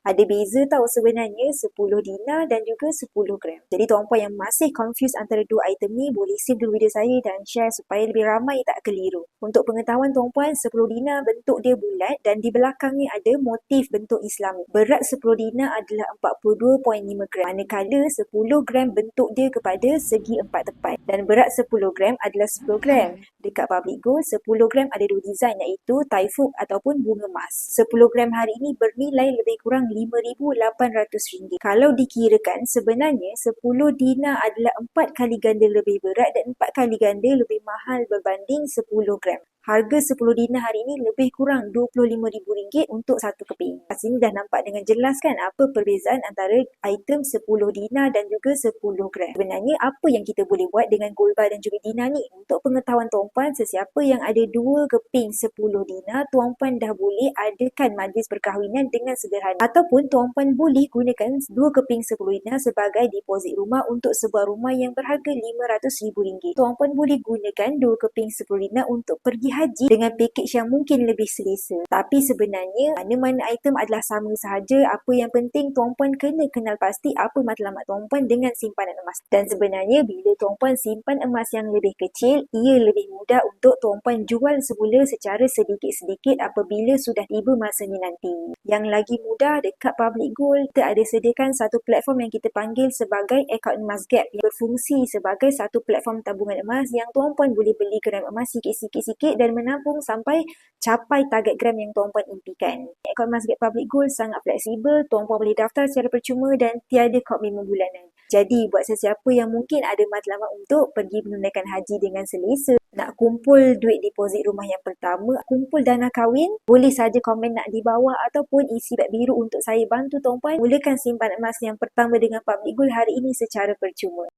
Ada beza tahu sebenarnya 10 dinar dan juga 10 gram. Jadi tuan-puan yang masih confused antara dua item ni boleh save dulu video saya dan share supaya lebih ramai tak keliru. Untuk pengetahuan tuan-puan, 10 dinar bentuk dia bulat dan di belakangnya ada motif bentuk Islami. Berat 10 dinar adalah 42.5 gram. Manakala 10 gram bentuk dia kepada segi empat tepat. Dan berat 10 gram adalah 10 gram. Dekat Public Gold, 10 gram ada dua design iaitu taifuk ataupun bunga emas. 10 gram hari ini bernilai lebih kurang RM5,800. Kalau dikirakan, sebenarnya 10 dinar adalah 4 kali ganda lebih berat dan 4 kali ganda lebih mahal berbanding 10 gram. Harga 10 dinar hari ini lebih kurang RM25,000 untuk satu keping. Kat sini dah nampak dengan jelas kan apa perbezaan antara item 10 dinar dan juga 10 gram. Sebenarnya apa yang kita boleh buat dengan gold bar dan juga dinar ni? Untuk pengetahuan tuan-puan, sesiapa yang ada 2 keping 10 dinar, tuan-puan dah boleh adakan majlis perkahwinan dengan sederhana. Ataupun tuan-puan boleh gunakan 2 keping 10 dinar sebagai deposit rumah untuk sebuah rumah yang berharga RM500,000. Tuan-puan boleh gunakan 2 keping 10 dinar untuk pergi haji dengan pakej yang mungkin lebih selesa. Tapi sebenarnya mana-mana item adalah sama sahaja. Apa yang penting tuan-puan kena kenal pasti apa matlamat tuan-puan dengan simpanan emas. Dan sebenarnya bila tuan-puan simpan emas yang lebih kecil, ia lebih mudah untuk tuan-puan jual semula secara sedikit-sedikit apabila sudah tiba masanya nanti. Yang lagi mudah, dekat Public Gold kita ada sediakan satu platform yang kita panggil sebagai Account Emas Gap yang berfungsi sebagai satu platform tabungan emas yang tuan-puan boleh beli gram emas sikit-sikit dan menabung sampai capai target gram yang tuan-puan impikan. Akaun Emas Gap Public Gold sangat fleksibel, tuan-puan boleh daftar secara percuma dan tiada komitmen bulanan. Jadi, buat sesiapa yang mungkin ada matlamat untuk pergi menunaikan haji dengan selesa, nak kumpul duit deposit rumah yang pertama, kumpul dana kahwin, boleh saja komen nak di bawah ataupun isi beg biru untuk saya bantu tuan-puan mulakan simpan emas yang pertama dengan Public Gold hari ini secara percuma.